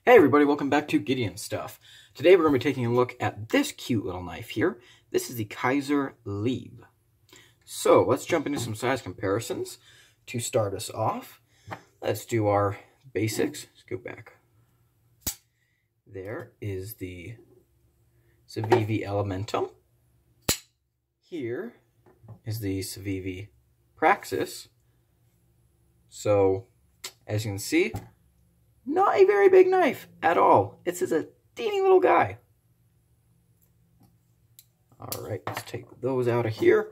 Hey everybody, welcome back to Gideon Stuff. Today we're going to be taking a look at this cute little knife here. This is the Kizer Lieb. So let's jump into some size comparisons to start us off. Let's do our basics. Let's go back. There is the Civivi Elementum. Here is the Civivi Praxis. So, as you can see, not a very big knife at all. It's just a teeny little guy. Alright, let's take those out of here.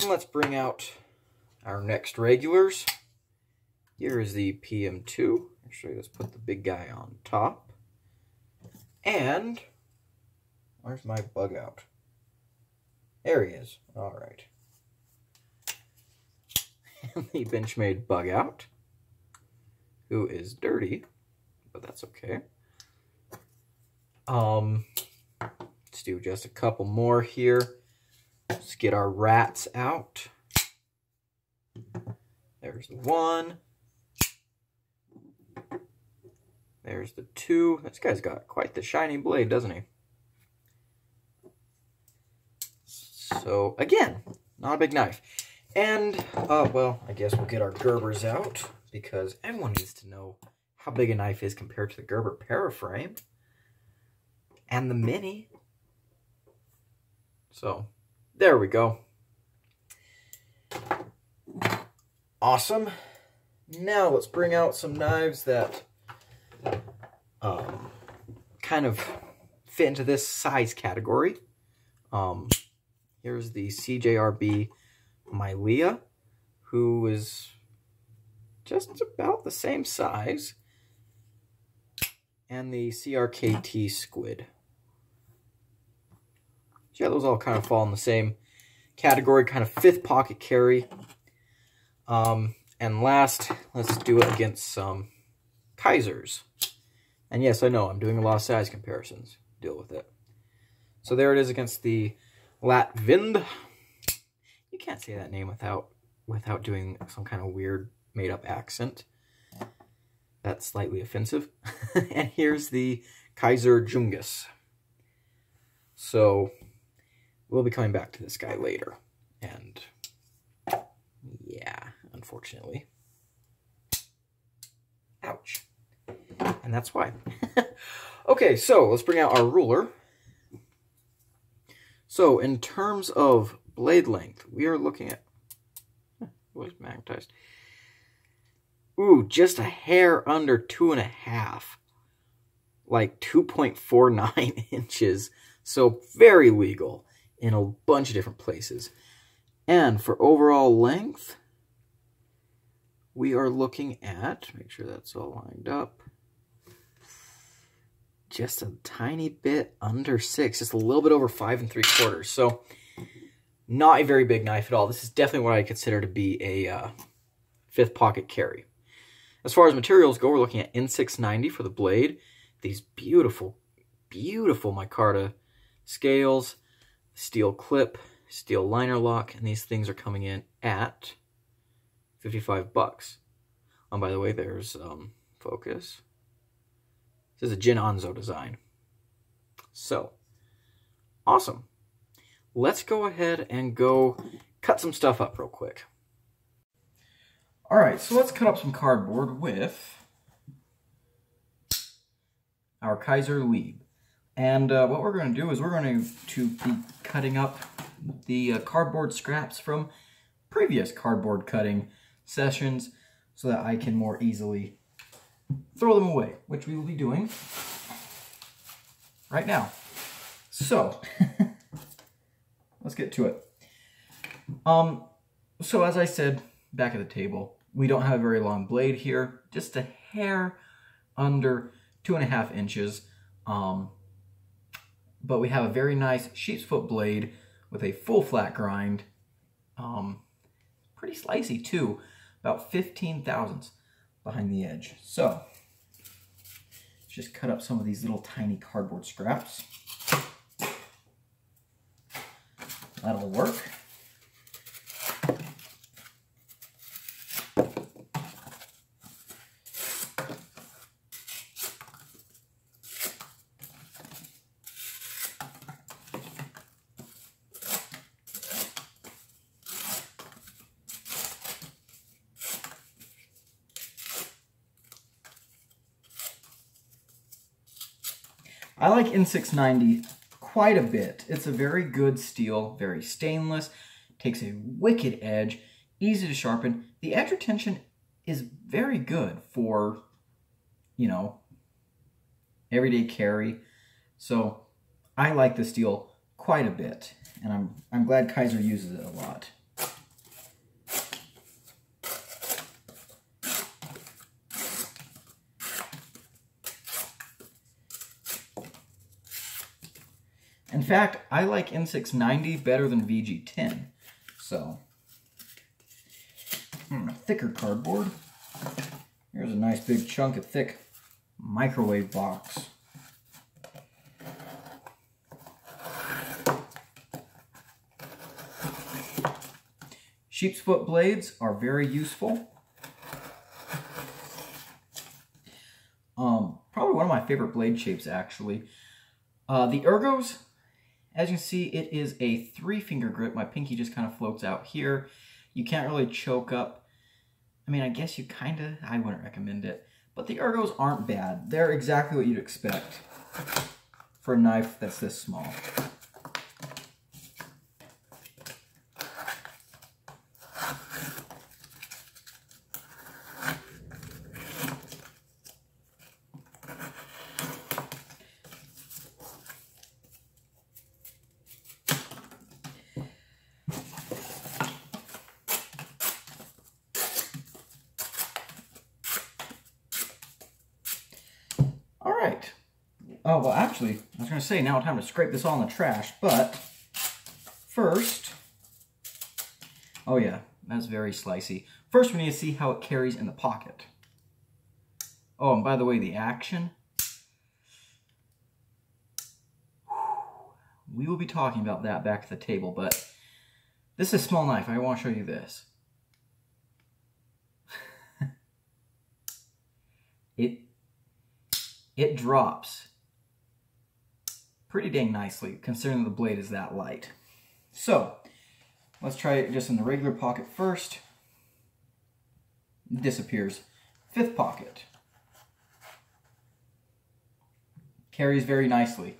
And let's bring out our next regulars. Here is the PM2. Actually, let's put the big guy on top. And, where's my bug out? There he is. Alright. And the Benchmade bug out, who is dirty, but that's okay. Let's do just a couple more here. Let's get our rats out. There's the one. There's the two. This guy's got quite the shiny blade, doesn't he? So, again, not a big knife. And, well, I guess we'll get our Gerbers out, because everyone needs to know how big a knife is compared to the Gerber Paraframe and the Mini. So, there we go. Awesome. Now, let's bring out some knives that kind of fit into this size category. Here's the CJRB Mylea, who is just about the same size, and the CRKT Squid. So yeah, those all kind of fall in the same category, kind of fifth pocket carry. And last, let's do it against some Kizers. And yes, I know, I'm doing a lot of size comparisons. Deal with it. So there it is against the Latvind. You can't say that name without doing some kind of weird made-up accent. That's slightly offensive. And here's the Kizer Jungus. So, we'll be coming back to this guy later. And, yeah, unfortunately. Ouch. And that's why. Okay, so let's bring out our ruler. So, in terms of blade length, we are looking at... was magnetized. Ooh, just a hair under 2.5. Like 2.49 inches. So very legal in a bunch of different places. And for overall length, we are looking at, make sure that's all lined up, just a tiny bit under 6, just a little bit over 5 3/4. So not a very big knife at all. This is definitely what I consider to be a fifth pocket carry. As far as materials go, we're looking at N690 for the blade. These beautiful, beautiful micarta scales, steel clip, steel liner lock, and these things are coming in at $55. And by the way, there's focus. This is a Jin Anzo design. So, awesome. Let's go ahead and go cut some stuff up real quick. Alright, so let's cut up some cardboard with our Kizer Lieb. And what we're going to do is we're going to be cutting up the cardboard scraps from previous cardboard cutting sessions so that I can more easily throw them away, which we will be doing right now. So, let's get to it. So as I said back at the table, we don't have a very long blade here, just a hair under 2.5 inches. But we have a very nice sheep's foot blade with a full flat grind. Pretty slicey too, about 15 thousandths behind the edge. So, let's just cut up some of these little tiny cardboard scraps. That'll work. I like N690 quite a bit. It's a very good steel, very stainless, takes a wicked edge, easy to sharpen. The edge retention is very good for, you know, everyday carry. So I like the steel quite a bit, and I'm glad Kizer uses it a lot. In fact, I like N690 better than VG10. So, thicker cardboard. Here's a nice big chunk of thick microwave box. Sheep's foot blades are very useful. Probably one of my favorite blade shapes, actually. The Ergos, as you can see, it is a 3-finger grip. My pinky just kind of floats out here. You can't really choke up. I mean, I guess you kind of, I wouldn't recommend it. But the Ergos aren't bad. They're exactly what you'd expect for a knife that's this small. Alright. Oh, well, actually, I was going to say now it's time to scrape this all in the trash, but first, oh yeah, that's very slicey. First, we need to see how it carries in the pocket. Oh, and by the way, the action. We will be talking about that back at the table, but this is a small knife. I want to show you this. It drops pretty dang nicely, considering the blade is that light. So, let's try it just in the regular pocket first. It disappears. 5th pocket. Carries very nicely.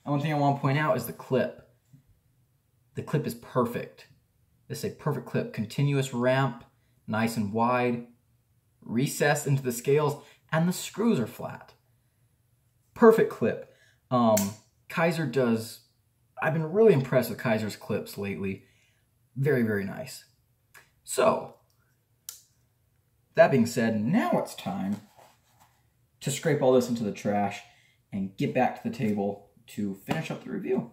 And one thing I want to point out is the clip. The clip is perfect. This is a perfect clip. Continuous ramp, nice and wide, recessed into the scales, and the screws are flat. Perfect clip. Kizer does, I've been really impressed with Kizer's clips lately. Very, very nice. So, that being said, now it's time to scrape all this into the trash and get back to the table to finish up the review.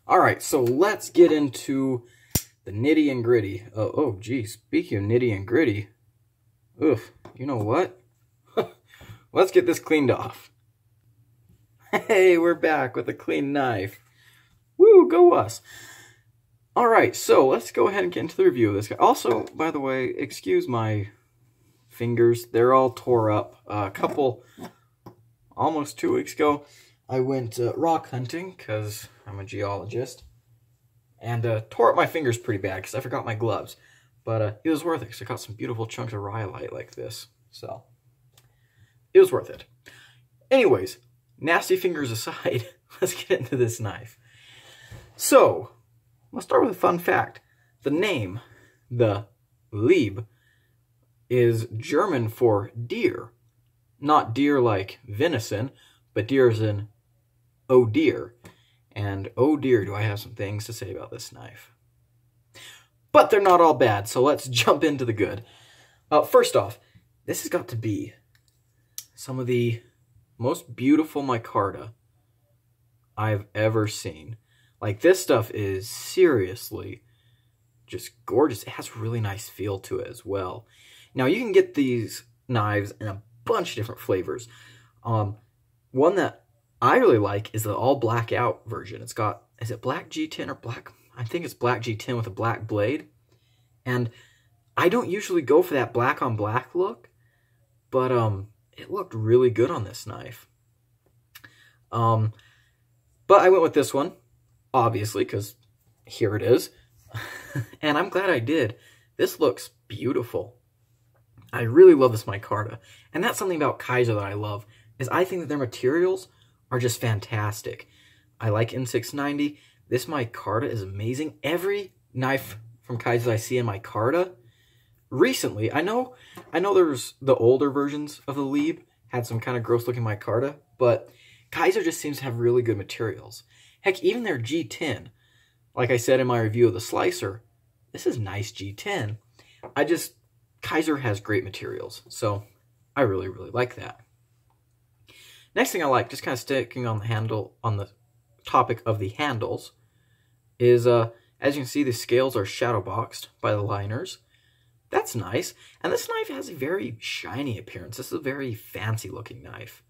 Alright, so let's get into the nitty and gritty. Oh, geez, speaking of nitty and gritty, oof, you know what? Let's get this cleaned off. Hey, we're back with a clean knife. Woo, go us. Alright, so let's go ahead and get into the review of this guy. Also, by the way, excuse my fingers. They're all tore up. A couple, almost 2 weeks ago, I went rock hunting because I'm a geologist. And tore up my fingers pretty bad because I forgot my gloves. But it was worth it because I got some beautiful chunks of rhyolite like this. So, it was worth it. Anyways, nasty fingers aside, let's get into this knife. So, let's start with a fun fact. The name, the Lieb, is German for deer. Not deer like venison, but deer as in, oh dear. And oh dear, do I have some things to say about this knife. But they're not all bad, so let's jump into the good. First off, this has got to be some of the most beautiful micarta I've ever seen. Like, this stuff is seriously just gorgeous. It has a really nice feel to it as well. Now, you can get these knives in a bunch of different flavors. One that I really like is the all black out version. It's got, is it black G10 or black? I think it's black G10 with a black blade. And I don't usually go for that black on black look, but it looked really good on this knife. But I went with this one, obviously, because here it is. And I'm glad I did. This looks beautiful. I really love this micarta. And that's something about Kizer that I love, is I think that their materials are just fantastic. I like N690. This micarta is amazing. Every knife from Kizer I see in micarta recently, I know there's the older versions of the Lieb had some kind of gross looking micarta, but Kizer just seems to have really good materials. Heck, even their G10, like I said in my review of the slicer, this is nice G10. Kizer has great materials, so I really, really like that. Next thing I like, just kind of sticking on the topic of the handles, is as you can see, the scales are shadow boxed by the liners. That's nice. And this knife has a very shiny appearance. This is a very fancy looking knife.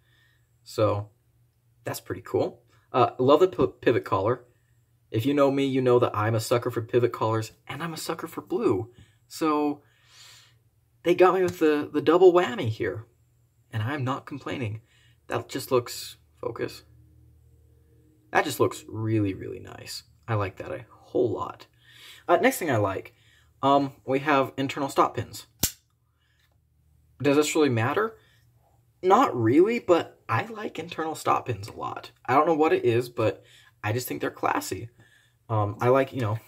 So that's pretty cool. Love the pivot collar. If you know me, you know that I'm a sucker for pivot collars, and I'm a sucker for blue. So they got me with the double whammy here, and I'm not complaining. That just looks, focus. That just looks really, really nice. I like that a whole lot. Next thing I like, we have internal stop pins. Does this really matter? Not really, but I like internal stop pins a lot. I don't know what it is, but I just think they're classy. I like, you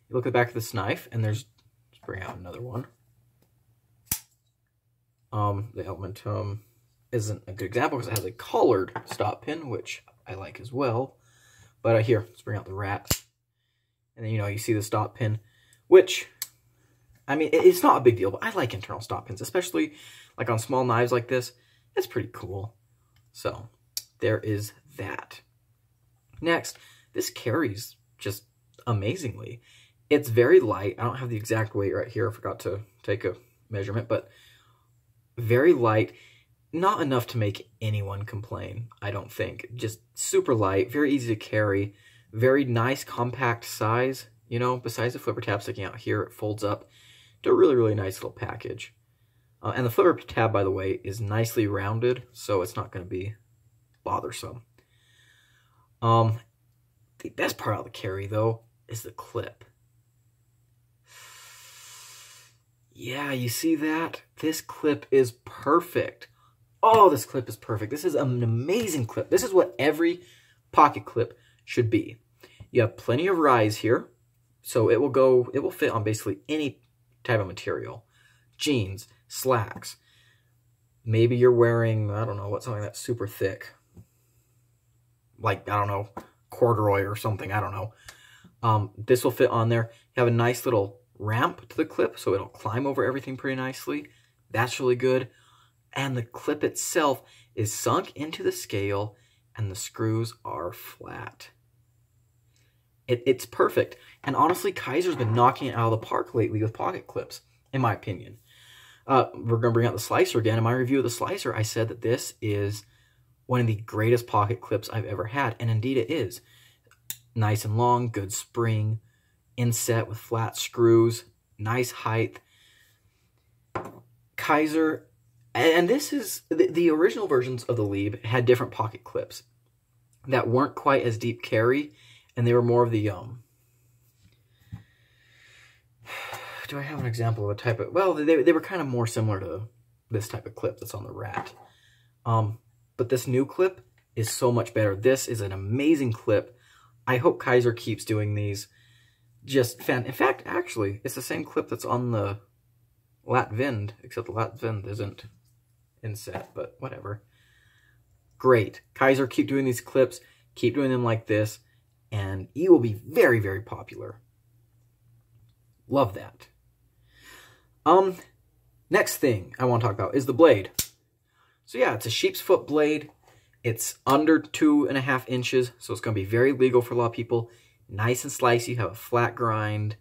look at the back of this knife, and let's bring out another one. The Elementum isn't a good example because it has a collared stop pin, which I like as well. But here, let's bring out the rat. And then, you see the stop pin, which, I mean, it's not a big deal, but I like internal stop pins, especially like on small knives like this. It's pretty cool. So there is that. Next, this carries just amazingly. It's very light. I don't have the exact weight right here. I forgot to take a measurement, but very light. Not enough to make anyone complain, I don't think. Just super light, very easy to carry, very nice compact size. Besides the flipper tab sticking out here, it folds up to a really, really nice little package. And the flipper tab, by the way, is nicely rounded, so it's not going to be bothersome. The best part of the carry, though, is the clip. Yeah, you see that? This clip is perfect. Oh, this clip is perfect. This is an amazing clip. This is what every pocket clip should be. You have plenty of rise here, so it will fit on basically any type of material. Jeans, slacks. Maybe you're wearing, I don't know, something that's super thick. Like, I don't know, corduroy or something, I don't know. This will fit on there. You have a nice little ramp to the clip, so it'll climb over everything pretty nicely. That's really good. And the clip itself is sunk into the scale, and the screws are flat. It's perfect. And honestly, Kizer's been knocking it out of the park lately with pocket clips, in my opinion. We're going to bring out the slicer again. In my review of the slicer, I said that this is one of the greatest pocket clips I've ever had, and indeed it is. Nice and long, good spring, inset with flat screws, nice height. Kizer, and this is, the original versions of the Lieb had different pocket clips that weren't quite as deep carry, and they were more of the, do I have an example of a type of, well, they were kind of more similar to this type of clip that's on the rat. But this new clip is so much better. This is an amazing clip. I hope Kizer keeps doing these. In fact, actually, it's the same clip that's on the Lat Vind, except the Lat Vind isn't inset, but whatever. Great. Kizer, keep doing these clips. Keep doing them like this, and you will be very, very popular. Love that. Next thing I want to talk about is the blade. So yeah, it's a sheep's foot blade. It's under 2.5 inches, so it's going to be very legal for a lot of people. Nice and slicey. You have a flat grind.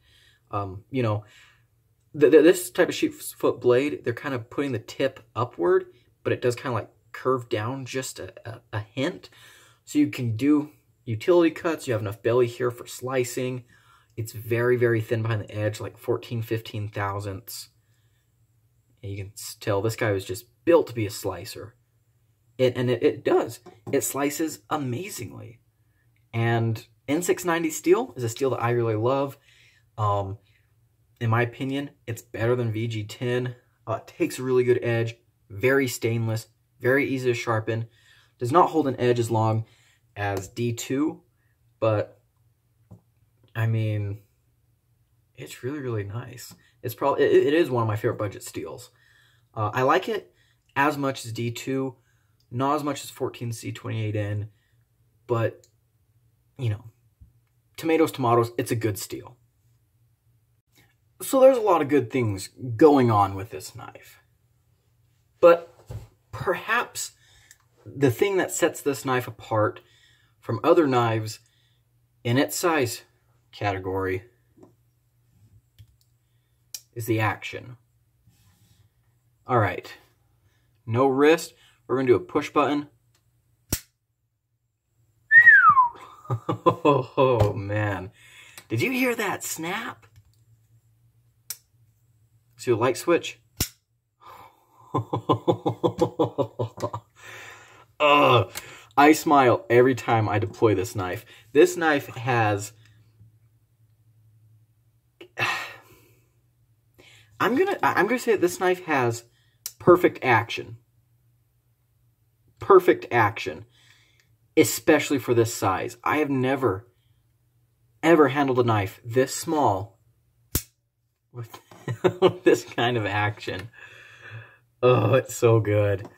This type of sheep's foot blade, they're kind of putting the tip upward, but it does kind of like curve down just a hint. So you can do utility cuts. You have enough belly here for slicing. It's very, very thin behind the edge, like 14, 15 thousandths. And you can tell this guy was just built to be a slicer. It does. It slices amazingly. And N690 steel is a steel that I really love. In my opinion, it's better than VG10. Takes a really good edge, very stainless, very easy to sharpen. Does not hold an edge as long as D2, but I mean, it's really, really nice. It's probably, it is one of my favorite budget steels. I like it as much as D2, not as much as 14C28N, but, you know, tomatoes, it's a good steel. So there's a lot of good things going on with this knife. But perhaps the thing that sets this knife apart from other knives in its size category is the action. All right, no wrist. We're gonna do a push button. Oh man, did you hear that snap? See the light switch? I smile every time I deploy this knife. This knife has... I'm gonna say that this knife has perfect action. Perfect action. Especially for this size. I have never, ever handled a knife this small with this kind of action. Oh, it's so good.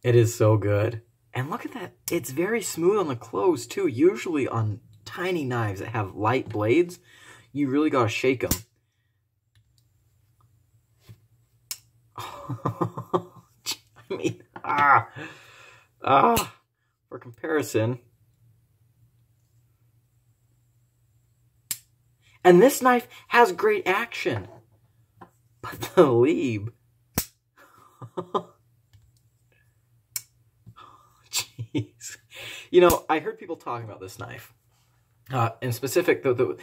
It is so good. And look at that. It's very smooth on the close, too. Usually on tiny knives that have light blades, you really got to shake them. I mean, for comparison. And this knife has great action. But the Lieb. Jeez. You know, I heard people talking about this knife. In specific, the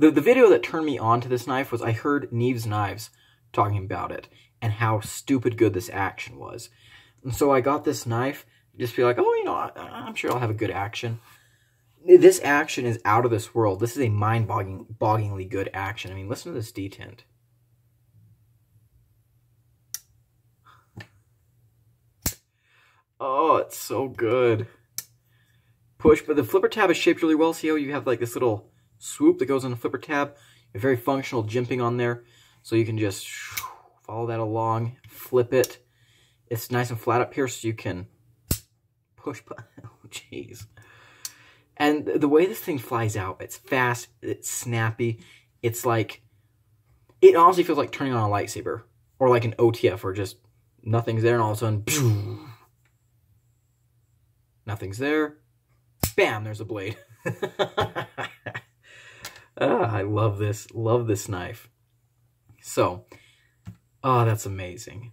video that turned me on to this knife was I heard Neve's Knives talking about it and how stupid good this action was. And so I got this knife, just be like, oh, you know, I'm sure I'll have a good action. This action is out of this world. This is a mind-bogglingly good action. I mean, listen to this detent. Oh, it's so good. Push, but the flipper tab is shaped really well. See how you have like this little swoop that goes on the flipper tab? A very functional jimping on there. So you can just follow that along, flip it. It's nice and flat up here so you can push. Oh, jeez. And the way this thing flies out, it's fast, it's snappy. It's like, it honestly feels like turning on a lightsaber. Or like an OTF where just nothing's there and all of a sudden, nothing's there. Bam, there's a blade. I love this knife. So, oh, that's amazing.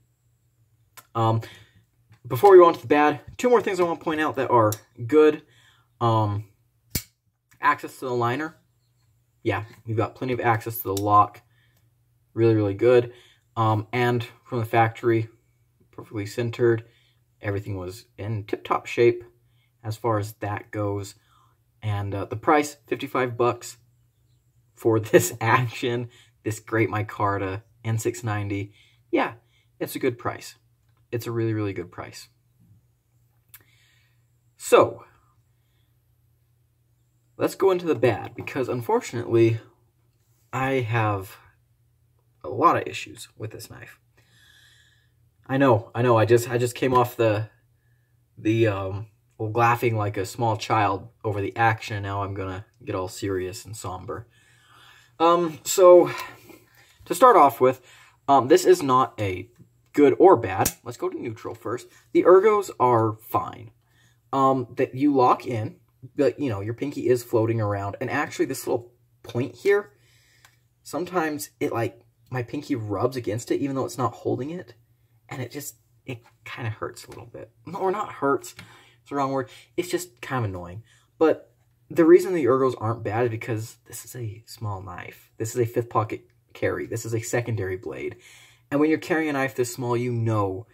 Before we go on to the bad, two more things I want to point out that are good. Access to the liner. Yeah, we've got plenty of access to the lock. Really, really good. And from the factory, perfectly centered. Everything was in tip-top shape as far as that goes. And the price, $55 for this action, this great micarta N690. Yeah, it's a good price. It's a really, really good price. So, let's go into the bad, because unfortunately, I have a lot of issues with this knife. I know, I just came off the laughing like a small child over the action, and now I'm gonna get all serious and somber. So, to start off with, this is not a good or bad. Let's go to neutral first. The ergos are fine. That you lock in, but, you know, your pinky is floating around, and actually this little point here, sometimes it, like, my pinky rubs against it, even though it's not holding it, and it kind of hurts a little bit. Or not hurts, it's the wrong word, it's just kind of annoying. But the reason the ergos aren't bad is because this is a small knife. This is a 5th pocket carry. This is a secondary blade. And when you're carrying a knife this small, you know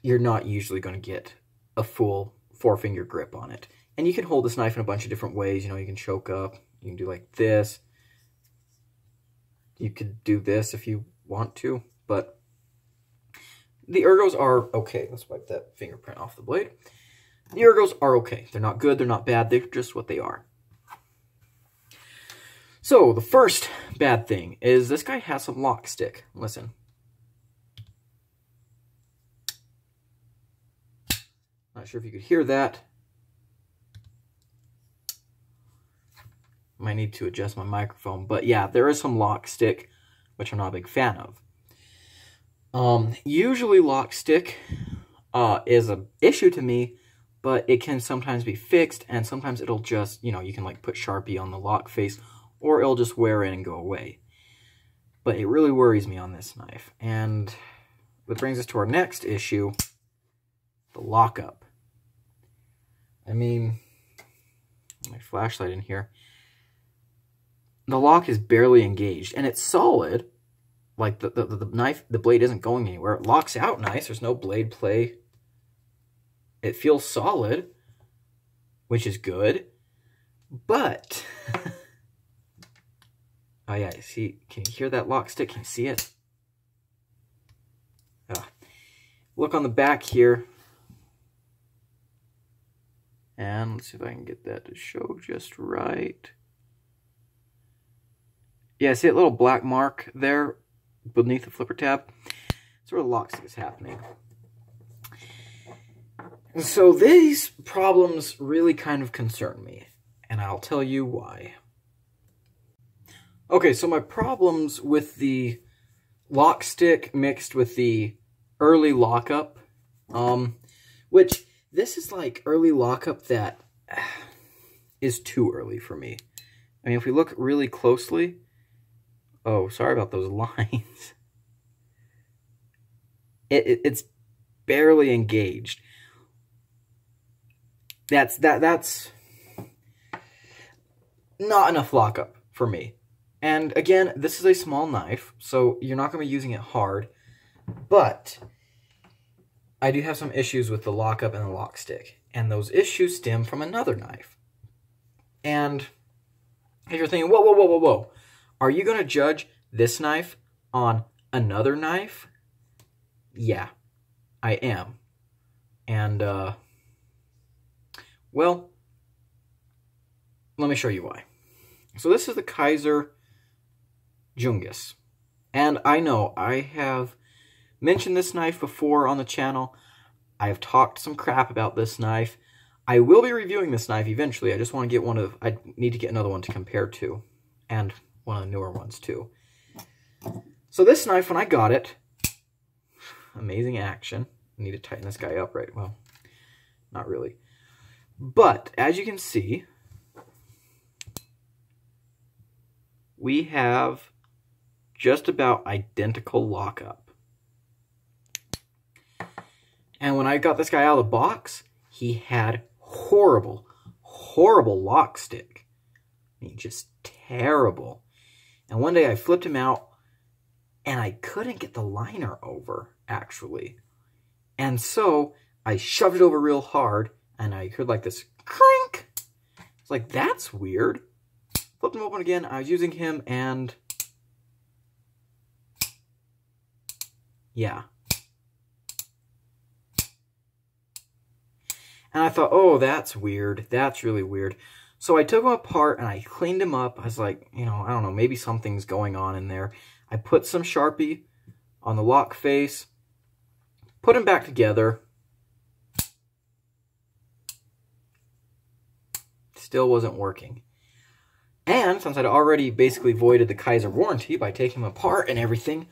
you're not usually going to get a full 4-finger grip on it. And you can hold this knife in a bunch of different ways. You know, you can choke up. You can do like this. You could do this if you want to. But the ergos are okay. Let's wipe that fingerprint off the blade. The ergos are okay. They're not good, they're not bad, they're just what they are. So, the first bad thing is this guy has some lock stick. Listen. Not sure if you could hear that. Might need to adjust my microphone. But yeah, there is some lock stick, which I'm not a big fan of. Usually lock stick is an issue to me, but it can sometimes be fixed, and sometimes it'll just, you know, you can like put Sharpie on the lock face, or it'll just wear in and go away. But it really worries me on this knife. And that brings us to our next issue, the lockup. I mean, my flashlight in here. The lock is barely engaged, and it's solid. Like, the knife, the blade isn't going anywhere. It locks out nice. There's no blade play. It feels solid, which is good. But, oh yeah, see, can you hear that lock stick? Can you see it? Look on the back here. And let's see if I can get that to show just right. Yeah, see that little black mark there beneath the flipper tab? That's where the lock stick is happening. And so these problems really kind of concern me, and I'll tell you why. Okay, so my problems with the lock stick mixed with the early lockup, which this is like early lockup that is too early for me. I mean, if we look really closely, oh, sorry about those lines. It's barely engaged. That's not enough lockup for me. And again, this is a small knife, so you're not going to be using it hard. But I do have some issues with the lockup and the lock stick. And those issues stem from another knife. And if you're thinking, whoa, whoa, whoa, whoa, whoa. Are you going to judge this knife on another knife? Yeah, I am. And, well, let me show you why. So this is the Kizer Jungus. And I know I have mentioned this knife before on the channel. I have talked some crap about this knife. I will be reviewing this knife eventually. I just want to get one of, I need to get another one to compare to. And one of the newer ones too. So this knife, when I got it, amazing action. I need to tighten this guy up right. Well, not really. But as you can see, we have just about identical lockup. And when I got this guy out of the box, he had horrible, horrible lock stick. I mean, just terrible. And one day I flipped him out, and I couldn't get the liner over, actually. And so I shoved it over real hard, and I heard like this crink. It's like, that's weird. Flipped him open again. I was using him, and yeah. And I thought, oh, that's weird. That's really weird. So I took him apart and I cleaned him up. I was like, you know, I don't know, maybe something's going on in there. I put some Sharpie on the lock face, put him back together. Still wasn't working. And since I'd already basically voided the Kizer warranty by taking him apart and everything,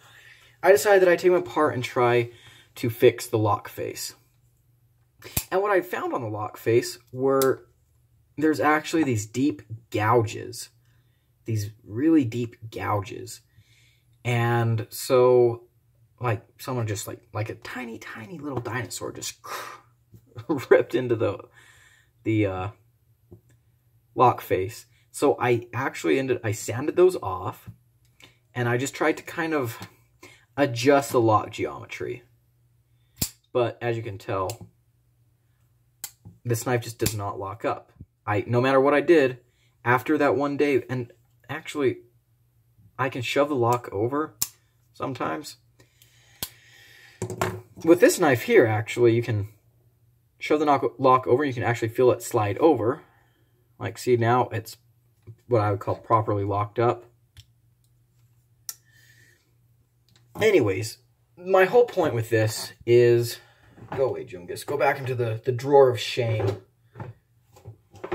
I decided that I'd take him apart and try to fix the lock face. And what I found on the lock face were, there's actually these deep gouges. These really deep gouges. And so, like, someone just, like a tiny, tiny little dinosaur just ripped into the lock face. So I actually I sanded those off, and I just tried to kind of adjust the lock geometry. But as you can tell, this knife just does not lock up. No matter what I did, after that one day, and actually, I can shove the lock over sometimes. with this knife here, actually, you can shove the lock over. You can actually feel it slide over. Like, see, now it's what I would call properly locked up. Anyways, my whole point with this is... Go away, Jungus. Go back into the drawer of shame.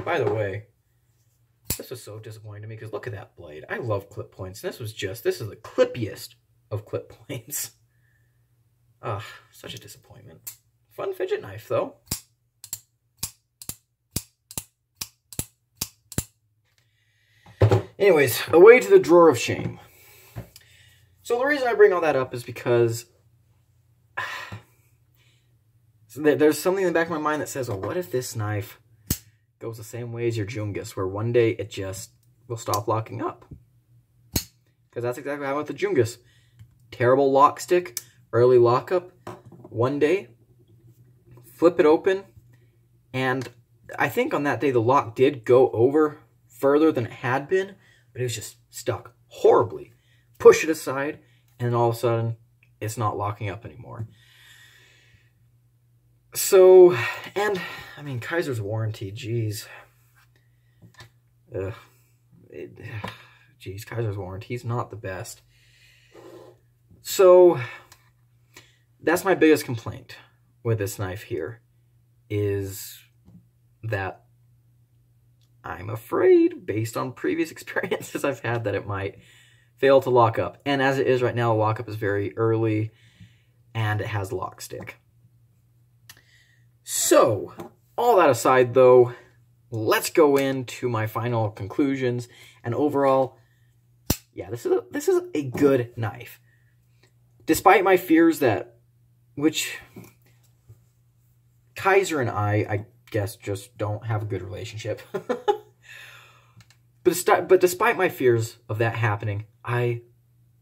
By the way, this was so disappointing to me because look at that blade. I love clip points. This is the clippiest of clip points. Ugh, such a disappointment. Fun fidget knife, though. Anyways, away to the drawer of shame. So the reason I bring all that up is because there's something in the back of my mind that says, oh, what if this knife goes the same way as your Jungus, where one day it just will stop locking up? Because that's exactly what happened with the Jungus. Terrible lock stick, early lockup. One day, flip it open, and I think on that day the lock did go over further than it had been, but it was just stuck horribly. Push it aside, and then all of a sudden, it's not locking up anymore. So, and, I mean, Kizer's warranty, geez. Geez, Kizer's warranty's not the best. So, that's my biggest complaint with this knife here, is that I'm afraid, based on previous experiences I've had, that it might fail to lock up. And as it is right now, the lockup is very early, and it has lock stick. So, all that aside, though, let's go into my final conclusions. And overall, yeah, this is a good knife. Despite my fears that, which Kizer and I guess, just don't have a good relationship. But despite my fears of that happening, I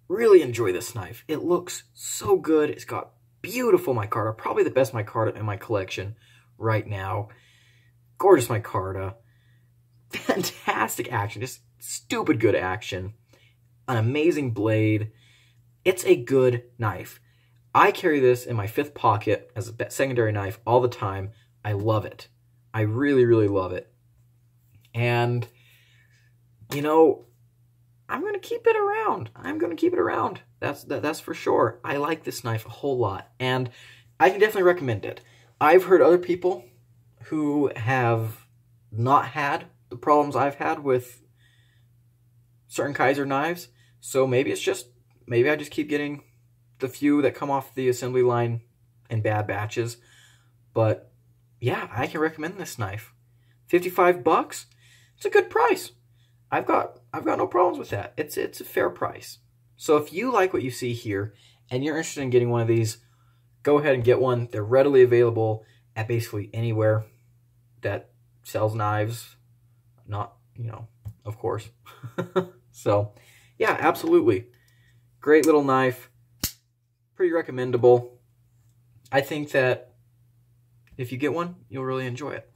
really enjoy this knife. It looks so good. It's got beautiful micarta, probably the best micarta in my collection right now. Gorgeous micarta. Fantastic action, just stupid good action. An amazing blade. It's a good knife. I carry this in my 5th pocket as a secondary knife all the time. I love it. I really, really love it. And, you know, I'm going to keep it around. I'm going to keep it around. That's for sure. I like this knife a whole lot, and I can definitely recommend it. I've heard other people who have not had the problems I've had with certain Kizer knives, so maybe I just keep getting the few that come off the assembly line in bad batches. But yeah, I can recommend this knife. $55. It's a good price. I've got no problems with that. It's a fair price. So if you like what you see here and you're interested in getting one of these, go ahead and get one. They're readily available at basically anywhere that sells knives. Not, you know, of course. So, yeah, absolutely. Great little knife. Pretty recommendable. I think that if you get one, you'll really enjoy it.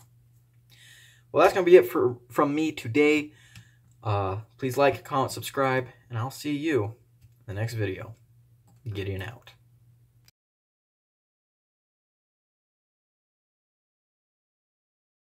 Well, that's going to be it from me today. Please like, comment, subscribe, and I'll see you in the next video. Gideon out.